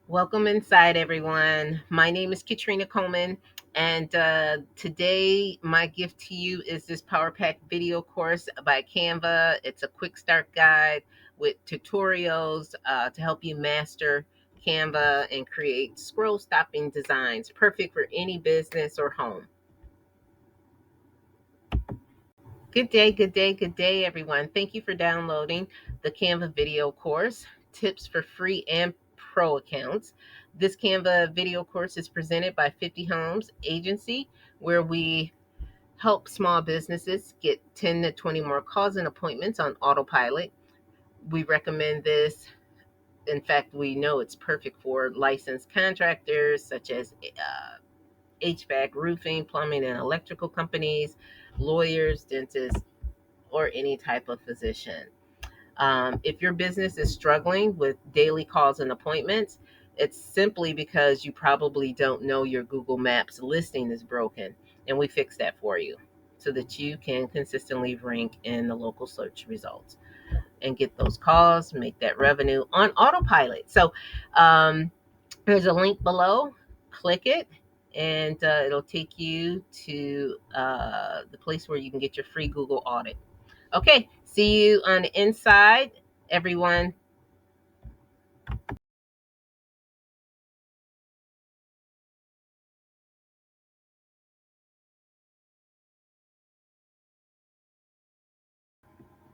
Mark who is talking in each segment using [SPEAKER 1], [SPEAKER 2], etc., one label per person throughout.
[SPEAKER 1] Welcome inside, everyone. My name is Katrina Coleman, and today my gift to you is this Power Pack video course by Canva. It's a quick start guide with tutorials to help you master Canva and create scroll stopping designs, perfect for any business or home. Good day, good day, good day, everyone. Thank you for downloading the Canva video course, Tips for Free and Pro Accounts. This Canva video course is presented by 50 Homes Agency, where we help small businesses get 10 to 20 more calls and appointments on autopilot. We recommend this. In fact, we know it's perfect for licensed contractors such as HVAC, roofing, plumbing, and electrical companies, lawyers, dentists, or any type of physician. If your business is struggling with daily calls and appointments, it's simply because you probably don't know your Google Maps listing is broken. And we fix that for you so that you can consistently rank in the local search results and get those calls, make that revenue on autopilot. So there's a link below. Click it, and it'll take you to the place where you can get your free Google audit. Okay, see you on the inside, everyone.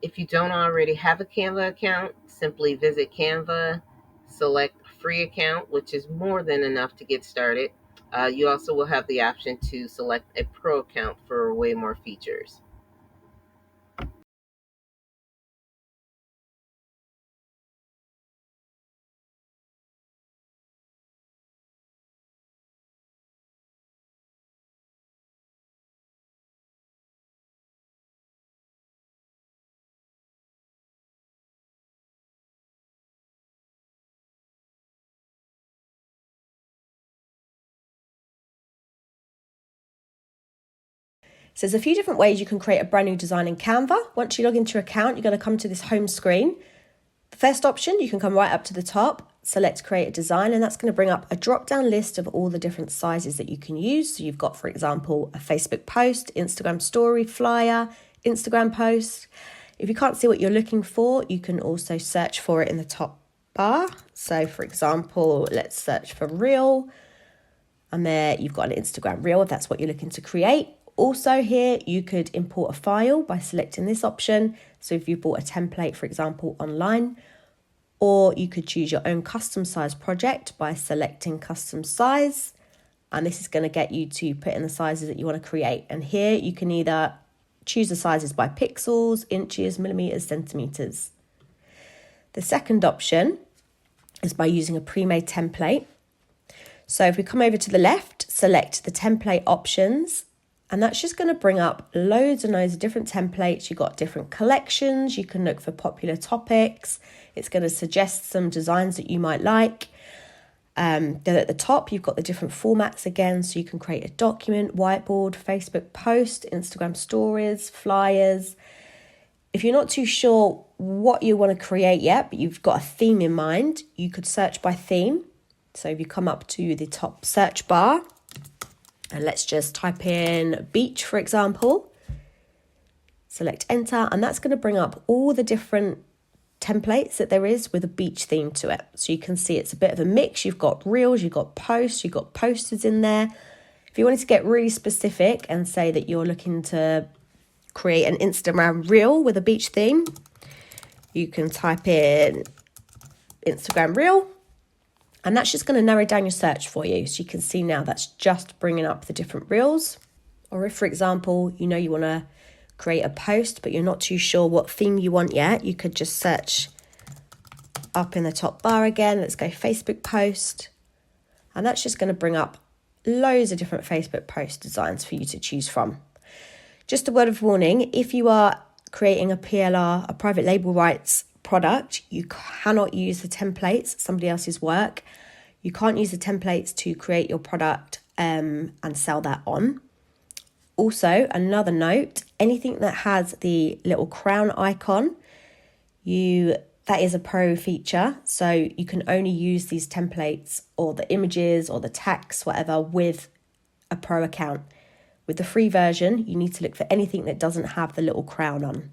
[SPEAKER 1] If you don't already have a Canva account, simply visit Canva, select free account, which is more than enough to get started. You also will have the option to select a pro account for way more features.
[SPEAKER 2] So there's a few different ways you can create a brand new design in Canva. Once you log into your account, you're going to come to this home screen. The first option, you can come right up to the top, select create a design, and that's going to bring up a drop-down list of all the different sizes that you can use. So you've got, for example, a Facebook post, Instagram story, flyer, Instagram post. If you can't see what you're looking for, you can also search for it in the top bar. So for example, let's search for reel. And there you've got an Instagram reel if that's what you're looking to create. Also here, you could import a file by selecting this option. So if you bought a template, for example, online, or you could choose your own custom size project by selecting custom size. And this is going to get you to put in the sizes that you want to create. And here you can either choose the sizes by pixels, inches, millimeters, centimeters. The second option is by using a pre-made template. So if we come over to the left, select the template options, and that's just going to bring up loads and loads of different templates. You've got different collections. You can look for popular topics. It's going to suggest some designs that you might like. Then at the top, you've got the different formats again. So you can create a document, whiteboard, Facebook post, Instagram stories, flyers. If you're not too sure what you want to create yet, but you've got a theme in mind, you could search by theme. So if you come up to the top search bar, and let's just type in beach, for example, select enter, and that's going to bring up all the different templates that there is with a beach theme to it. So you can see it's a bit of a mix. You've got reels, you've got posts, you've got posters in there. If you wanted to get really specific and say that you're looking to create an Instagram reel with a beach theme, you can type in Instagram reel. And that's just going to narrow down your search for you. So you can see now that's just bringing up the different reels. Or if, for example, you know you want to create a post, but you're not too sure what theme you want yet, you could just search up in the top bar again. Let's go Facebook post. And that's just going to bring up loads of different Facebook post designs for you to choose from. Just a word of warning, if you are creating a PLR, a private label rights product, you cannot use the templates, somebody else's work. You can't use the templates to create your product and sell that on. Also, another note, anything that has the little crown icon, you that is a pro feature. So you can only use these templates or the images or the text, whatever, with a pro account. With the free version, you need to look for anything that doesn't have the little crown on.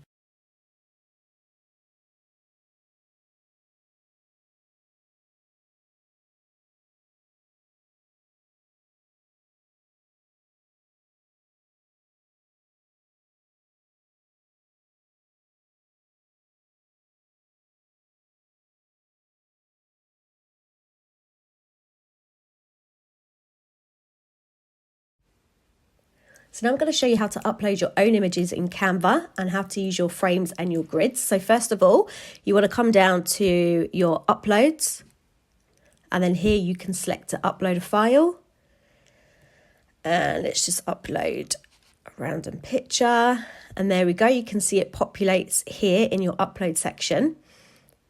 [SPEAKER 2] So now I'm going to show you how to upload your own images in Canva and how to use your frames and your grids. So first of all, you want to come down to your uploads, and then here you can select to upload a file. And let's just upload a random picture. And there we go. You can see it populates here in your upload section.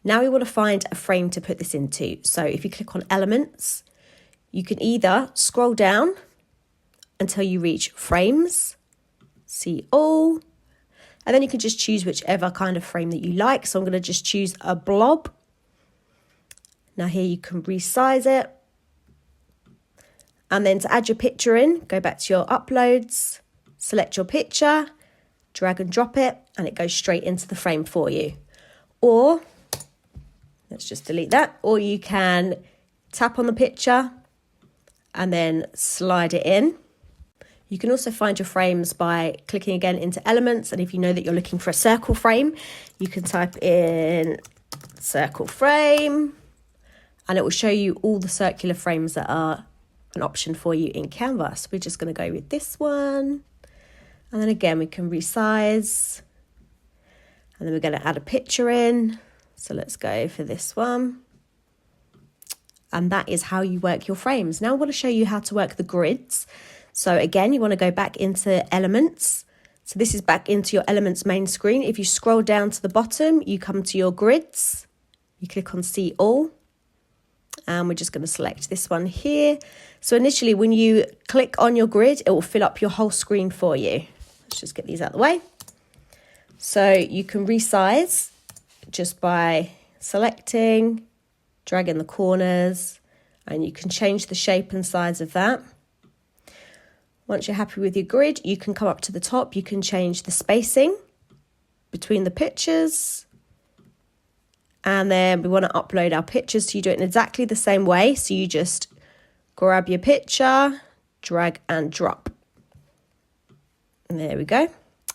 [SPEAKER 2] Now we want to find a frame to put this into. So if you click on elements, you can either scroll down until you reach frames, see all, and then you can just choose whichever kind of frame that you like. So I'm going to just choose a blob. Now here you can resize it. And then to add your picture in, go back to your uploads, select your picture, drag and drop it, and it goes straight into the frame for you. Or, let's just delete that, or you can tap on the picture and then slide it in. You can also find your frames by clicking again into elements, and if you know that you're looking for a circle frame, you can type in circle frame, and it will show you all the circular frames that are an option for you in Canva. So we're just going to go with this one, and then again we can resize, and then we're going to add a picture in. So let's go for this one. And that is how you work your frames. Now I want to show you how to work the grids. So again, you want to go back into elements. So this is back into your elements main screen. If you scroll down to the bottom, you come to your grids, you click on see all, and we're just going to select this one here. So initially when you click on your grid, it will fill up your whole screen for you. Let's just get these out of the way. So you can resize just by selecting, dragging the corners, and you can change the shape and size of that. Once you're happy with your grid, you can come up to the top. You can change the spacing between the pictures. And then we want to upload our pictures. So you do it in exactly the same way. So you just grab your picture, drag and drop. And there we go.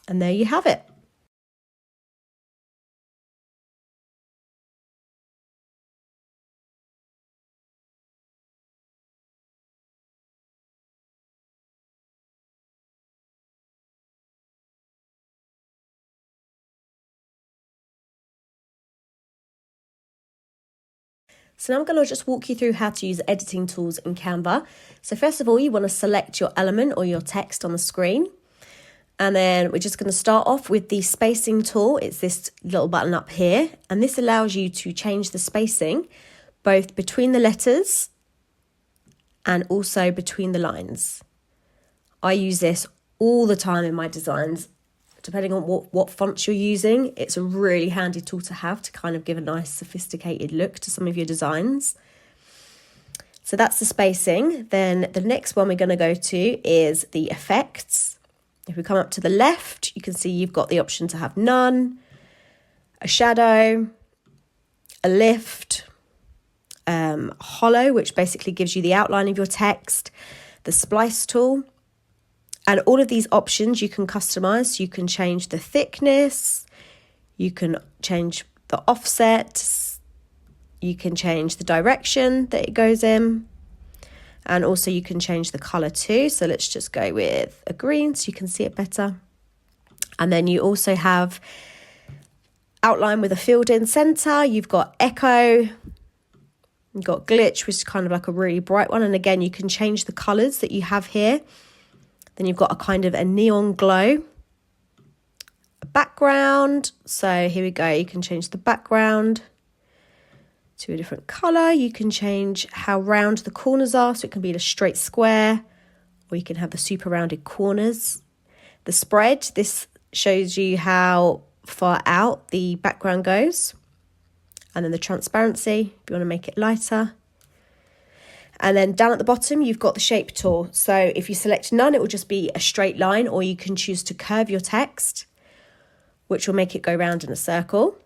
[SPEAKER 2] And there you have it. So now I'm going to just walk you through how to use editing tools in Canva. So first of all, you want to select your element or your text on the screen. And then we're just going to start off with the spacing tool. It's this little button up here. And this allows you to change the spacing both between the letters and also between the lines. I use this all the time in my designs. Depending on what fonts you're using, it's a really handy tool to have to kind of give a nice sophisticated look to some of your designs. So that's the spacing. Then the next one we're going to go to is the effects. If we come up to the left, you can see you've got the option to have none, a shadow, a lift, hollow, which basically gives you the outline of your text, the splice tool. And all of these options you can customize. You can change the thickness, you can change the offset, you can change the direction that it goes in, and also you can change the color too. So let's just go with a green so you can see it better. And then you also have outline with a filled in center. You've got echo, you've got glitch, which is kind of like a really bright one. And again, you can change the colors that you have here. Then you've got a kind of a neon glow, a background. So here we go. You can change the background to a different color. You can change how round the corners are. So it can be a straight square, or you can have the super rounded corners. The spread, this shows you how far out the background goes. and then the transparency, if you want to make it lighter. And then down at the bottom, you've got the shape tool. So if you select none, it will just be a straight line, or you can choose to curve your text, which will make it go round in a circle.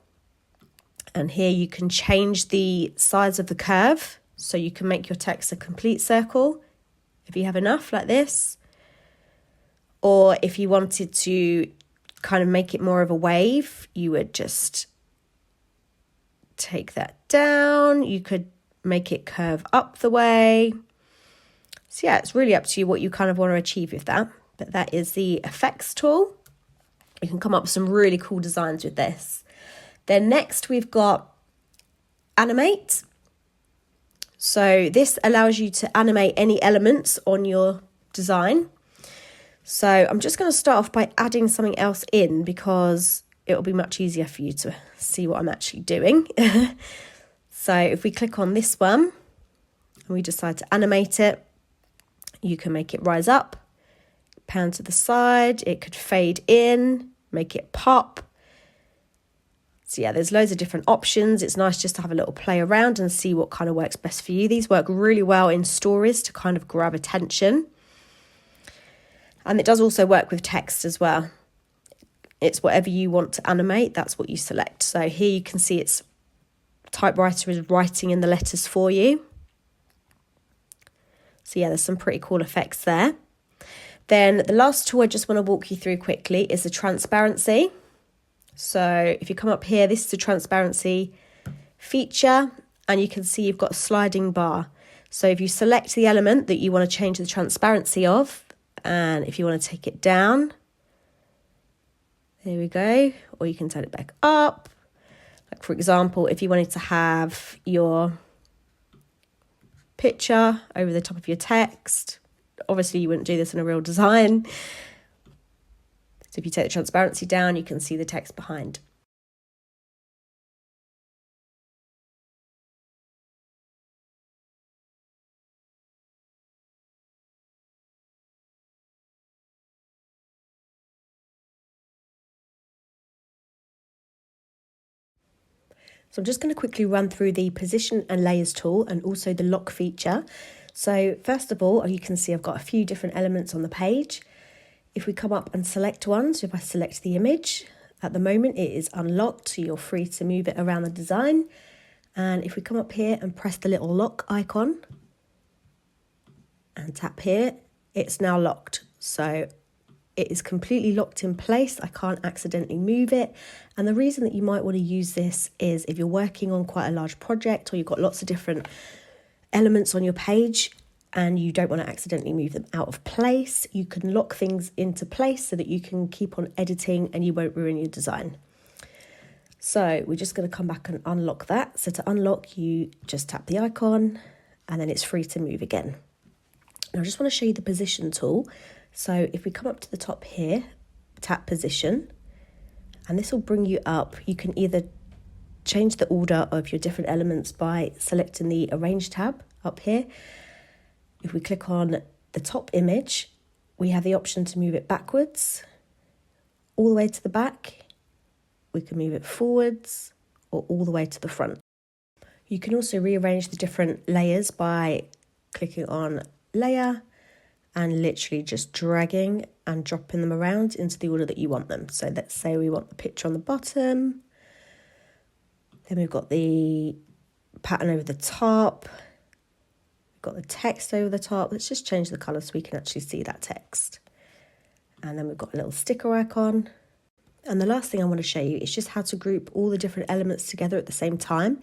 [SPEAKER 2] And here you can change the size of the curve, so you can make your text a complete circle if you have enough, like this. Or if you wanted to kind of make it more of a wave, you would just take that down. You could make it curve up the way. So yeah, it's really up to you what you kind of want to achieve with that. But that is the effects tool. You can come up with some really cool designs with this. Then next we've got animate. So this allows you to animate any elements on your design. So I'm just going to start off by adding something else in, because it'll be much easier for you to see what I'm actually doing. So if we click on this one and we decide to animate it, you can make it rise up, pan to the side, it could fade in, make it pop. So yeah, there's loads of different options. It's nice just to have a little play around and see what kind of works best for you. These work really well in stories to kind of grab attention. And it does also work with text as well. It's whatever you want to animate, that's what you select. So here you can see it's typewriter is writing in the letters for you. So yeah, there's some pretty cool effects there. Then the last tool I just want to walk you through quickly is the transparency. So if you come up here, this is the transparency feature, and you can see you've got a sliding bar. So if you select the element that you want to change the transparency of, and if you want to take it down, there we go, or you can turn it back up. Like for example, if you wanted to have your picture over the top of your text, obviously you wouldn't do this in a real design. So if you take the transparency down, you can see the text behind. So I'm just going to quickly run through the position and layers tool and also the lock feature. So first of all, you can see I've got a few different elements on the page. If we come up and select one, so if I select the image, at the moment it is unlocked, so you're free to move it around the design. And if we come up here and press the little lock icon and tap here, it's now locked. So it is completely locked in place. I can't accidentally move it. And the reason that you might want to use this is if you're working on quite a large project, or you've got lots of different elements on your page and you don't want to accidentally move them out of place, you can lock things into place so that you can keep on editing and you won't ruin your design. So we're just going to come back and unlock that. So to unlock, you just tap the icon and then it's free to move again. Now I just want to show you the position tool. So if we come up to the top here, tap position, and this will bring you up. You can either change the order of your different elements by selecting the arrange tab up here. If we click on the top image, we have the option to move it backwards, all the way to the back. We can move it forwards or all the way to the front. You can also rearrange the different layers by clicking on layer and literally just dragging and dropping them around into the order that you want them. So let's say we want the picture on the bottom. Then we've got the pattern over the top. We've got the text over the top. Let's just change the colour so we can actually see that text. And then we've got a little sticker icon. And the last thing I want to show you is just how to group all the different elements together at the same time.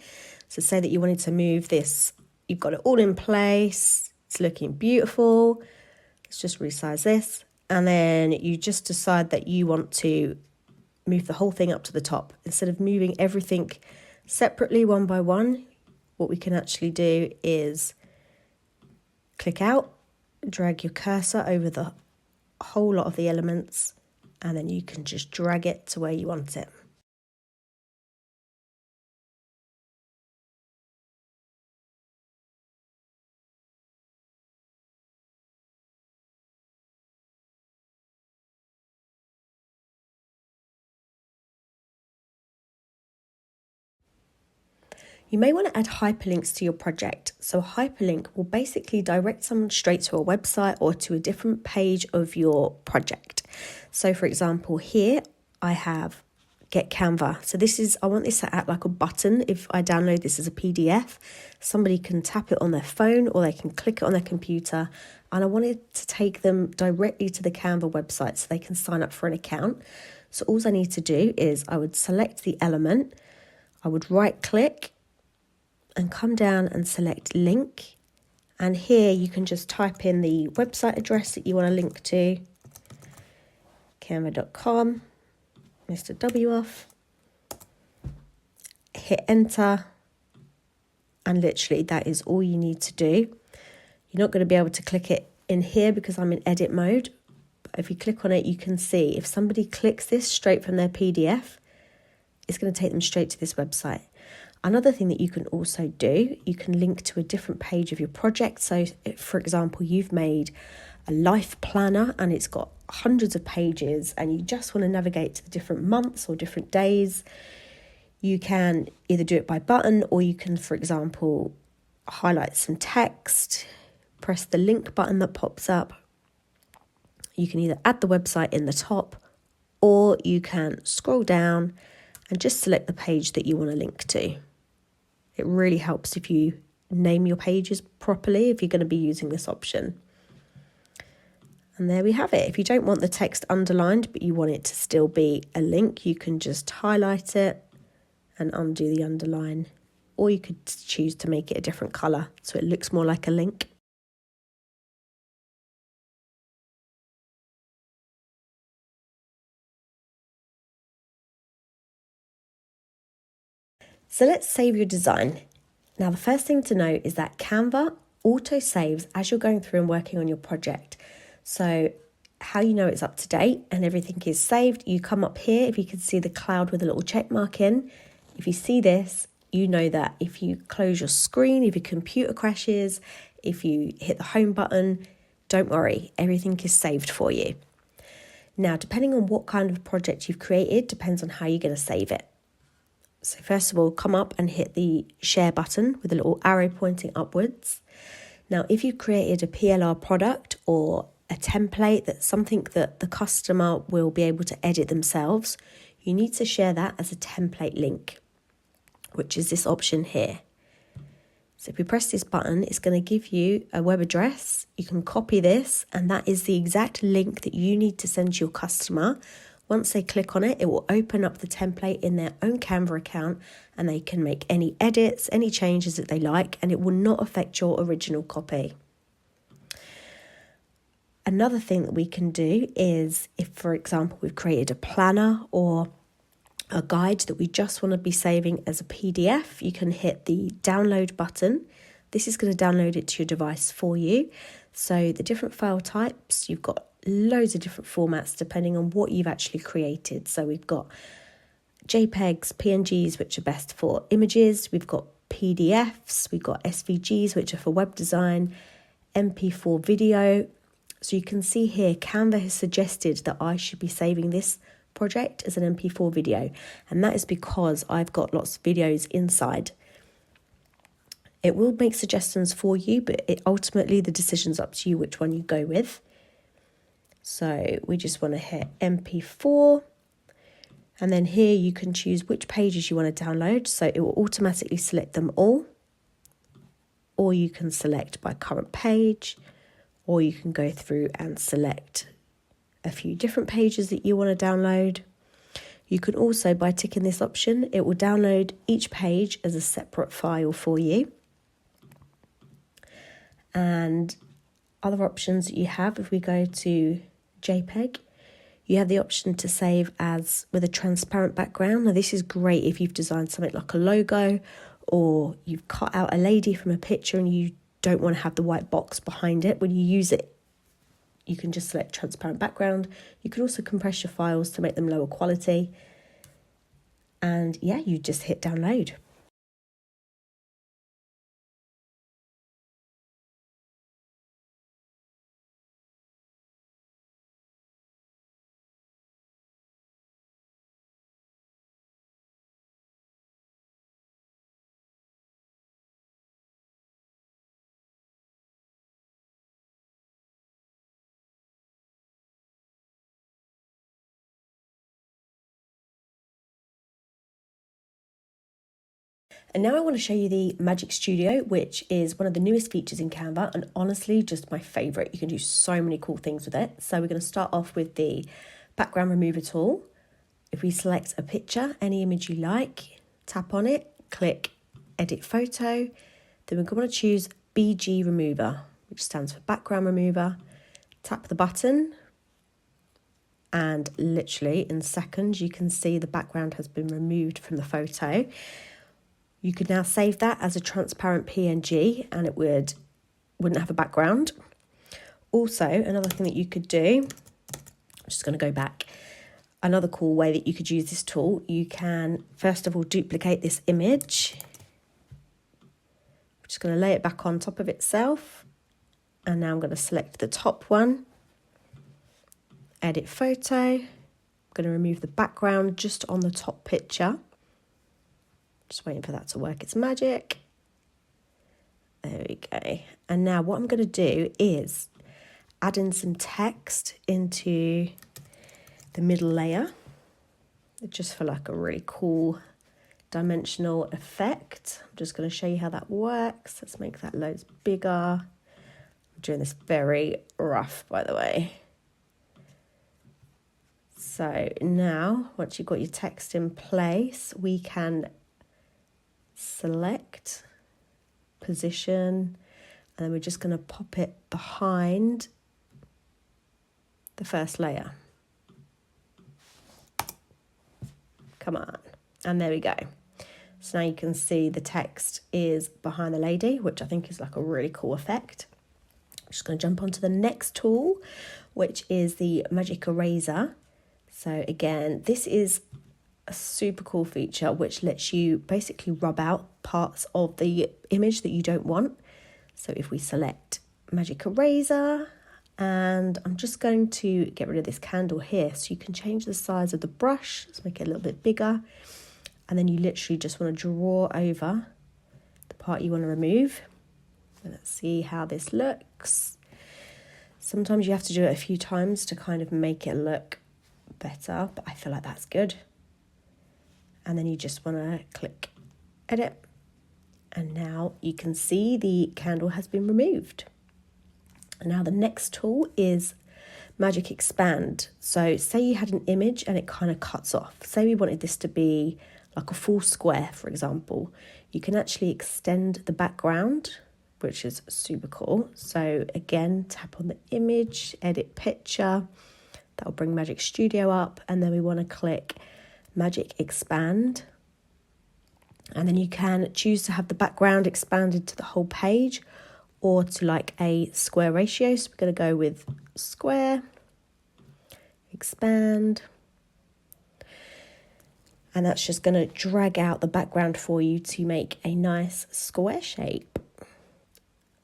[SPEAKER 2] So say that you wanted to move this, you've got it all in place, it's looking beautiful. Let's just resize this. And then you just decide that you want to move the whole thing up to the top. Instead of moving everything separately one by one, what we can actually do is click out, drag your cursor over the whole lot of the elements, and then you can just drag it to where you want it. You may want to add hyperlinks to your project. So a hyperlink will basically direct someone straight to a website or to a different page of your project. So for example, here I have Get Canva. So I want this to act like a button. If I download this as a PDF, somebody can tap it on their phone or they can click it on their computer. And I wanted to take them directly to the Canva website so they can sign up for an account. So all I need to do is I would select the element, I would right click and come down and select link. And here you can just type in the website address that you want to link to, canva.com, Mr. W off, hit enter, and literally that is all you need to do. You're not going to be able to click it in here because I'm in edit mode. But if you click on it, you can see if somebody clicks this straight from their PDF, it's going to take them straight to this website. Another thing that you can also do, you can link to a different page of your project. So for example, you've made a life planner and it's got hundreds of pages and you just want to navigate to the different months or different days. You can either do it by button or you can, for example, highlight some text, press the link button that pops up. You can either add the website in the top or you can scroll down and just select the page that you want to link to. It really helps if you name your pages properly if you're going to be using this option. And there we have it. If you don't want the text underlined but you want it to still be a link, you can just highlight it and undo the underline. Or you could choose to make it a different colour so it looks more like a link. So let's save your design. Now the first thing to note is that Canva auto saves as you're going through and working on your project. So how you know it's up to date and everything is saved, you come up here, if you can see the cloud with a little check mark in. If you see this, you know that if you close your screen, if your computer crashes, if you hit the home button, don't worry, everything is saved for you. Now, depending on what kind of project you've created, depends on how you're going to save it. So first of all, come up and hit the share button with a little arrow pointing upwards. Now, if you've created a PLR product or a template, that's something that the customer will be able to edit themselves, you need to share that as a template link, which is this option here. So if we press this button, it's going to give you a web address. You can copy this, and that is the exact link that you need to send to your customer. Once they click on it, it will open up the template in their own Canva account, and they can make any edits, any changes that they like, and it will not affect your original copy. Another thing that we can do is if, for example, we've created a planner or a guide that we just want to be saving as a PDF, you can hit the download button. This is going to download it to your device for you. So the different file types, you've got loads of different formats depending on what you've actually created. So we've got JPEGs, PNGs, which are best for images. We've got PDFs, we've got SVGs, which are for web design, MP4 video. So you can see here, Canva has suggested that I should be saving this project as an MP4 video, and that is because I've got lots of videos inside. It will make suggestions for you, but ultimately the decision's up to you which one you go with. So we just want to hit MP4, and then here you can choose which pages you want to download, so it will automatically select them all, or you can select by current page, or you can go through and select a few different pages that you want to download. You can also, by ticking this option, it will download each page as a separate file for you. And other options that you have, if we go to JPEG, you have the option to save as with a transparent background. Now this is great if you've designed something like a logo, or you've cut out a lady from a picture and you don't want to have the white box behind it. When you use it, you can just select transparent background. You can also compress your files to make them lower quality. And yeah, you just hit download. And now I want to show you the Magic Studio, which is one of the newest features in Canva and honestly just my favourite. You can do so many cool things with it. So we're going to start off with the background remover tool. If we select a picture, any image you like, tap on it, click edit photo, then we're going to choose BG remover, which stands for background remover. Tap the button and literally in seconds you can see the background has been removed from the photo. You could now save that as a transparent PNG and it wouldn't have a background. Also, another thing that you could do, I'm just going to go back. Another cool way that you could use this tool, you can first of all duplicate this image. I'm just going to lay it back on top of itself. And now I'm going to select the top one. Edit photo. I'm going to remove the background just on the top picture. Just waiting for that to work its magic. There we go. And now what I'm going to do is add in some text into the middle layer, just for like a really cool dimensional effect. I'm just going to show you how that works. Let's make that loads bigger. I'm doing this very rough, by the way. So now, once you've got your text in place, we can select, position, and then we're just going to pop it behind the first layer. Come on. And there we go. So now you can see the text is behind the lady, which I think is like a really cool effect. I'm just going to jump onto the next tool, which is the Magic Eraser. So again, this is a super cool feature which lets you basically rub out parts of the image that you don't want. So if we select Magic Eraser, and I'm just going to get rid of this candle here, so you can change the size of the brush. Let's make it a little bit bigger. And then you literally just want to draw over the part you want to remove. And let's see how this looks. Sometimes you have to do it a few times to kind of make it look better, but I feel like that's good. And then you just want to click edit. And now you can see the candle has been removed. And now the next tool is Magic Expand. So say you had an image and it kind of cuts off. Say we wanted this to be like a full square, for example. You can actually extend the background, which is super cool. So again, tap on the image, edit picture. That'll bring Magic Studio up. And then we want to click Magic Expand. And then you can choose to have the background expanded to the whole page or to like a square ratio. So we're going to go with square, expand. And that's just going to drag out the background for you to make a nice square shape.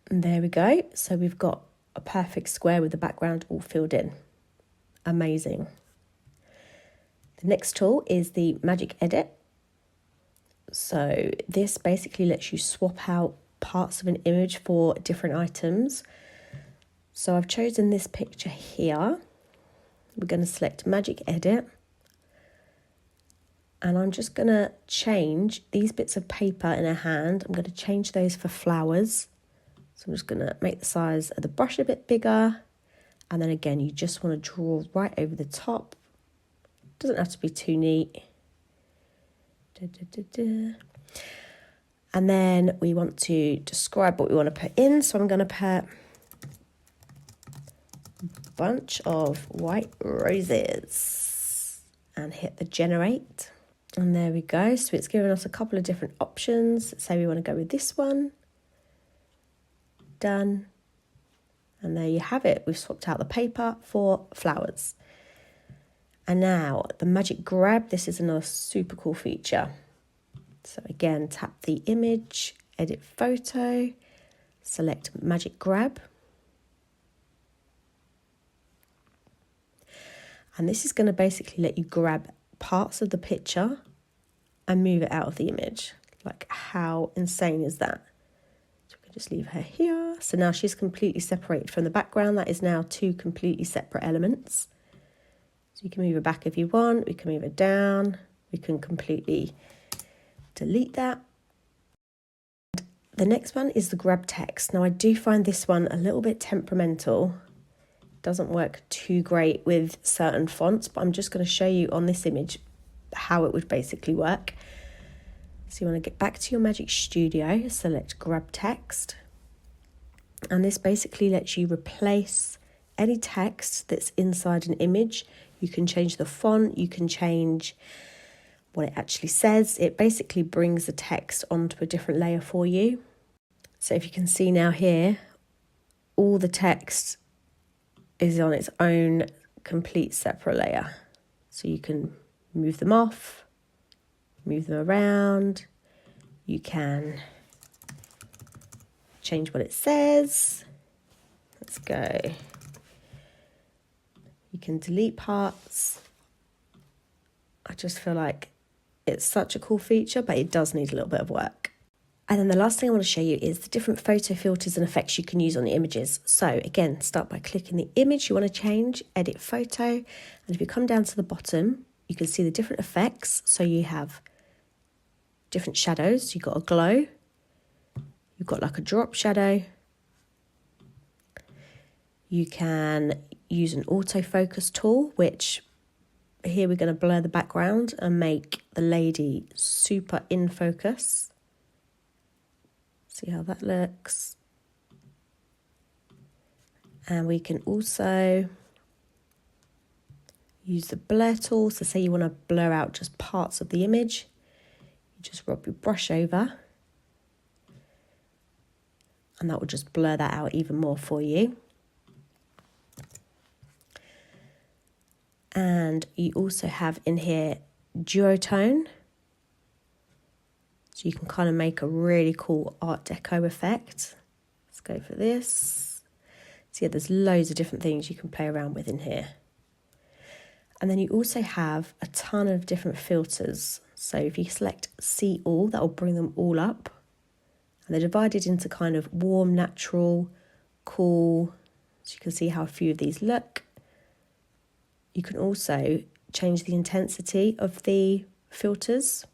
[SPEAKER 2] And there we go. So we've got a perfect square with the background all filled in. Amazing. The next tool is the Magic Edit. So this basically lets you swap out parts of an image for different items. So I've chosen this picture here. We're going to select Magic Edit. And I'm just going to change these bits of paper in a hand. I'm going to change those for flowers. So I'm just going to make the size of the brush a bit bigger. And then again, you just want to draw right over the top. Doesn't have to be too neat. And then we want to describe what we want to put in. So I'm going to put a bunch of white roses and hit the generate. And there we go. So it's given us a couple of different options. Say we want to go with this one. Done. And there you have it. We've swapped out the paper for flowers. And now the Magic Grab. This is another super cool feature. So again, tap the image, edit photo, select Magic Grab. And this is going to basically let you grab parts of the picture and move it out of the image. Like, how insane is that? So we can just leave her here. So now she's completely separated from the background. That is now two completely separate elements. So you can move her back if you want. We can move her down. We can completely delete that. The next one is the grab text. Now I do find this one a little bit temperamental. Doesn't work too great with certain fonts, but I'm just going to show you on this image how it would basically work. So you want to get back to your Magic Studio, select grab text, and this basically lets you replace any text that's inside an image. You can change the font, you can change what it actually says. It basically brings the text onto a different layer for you. So if you can see now here, all the text is on its own complete separate layer. So you can move them off, move them around. You can change what it says. Let's go. You can delete parts. I just feel like it's such a cool feature, but it does need a little bit of work. And then the last thing I want to show you is the different photo filters and effects you can use on the images. So again, start by clicking the image you want to change, edit photo. And if you come down to the bottom, you can see the different effects. So you have different shadows. You've got a glow. You've got like a drop shadow. You can use an autofocus tool, which here we're going to blur the background and make the lady super in focus. See how that looks. And we can also use the blur tool. So say you want to blur out just parts of the image. You just rub your brush over. And that will just blur that out even more for you. And you also have in here duotone. So you can kind of make a really cool Art Deco effect. Let's go for this. So yeah, there's loads of different things you can play around with in here. And then you also have a ton of different filters. So if you select See All, that will bring them all up. And they're divided into kind of warm, natural, cool. So you can see how a few of these look. You can also change the intensity of the filters.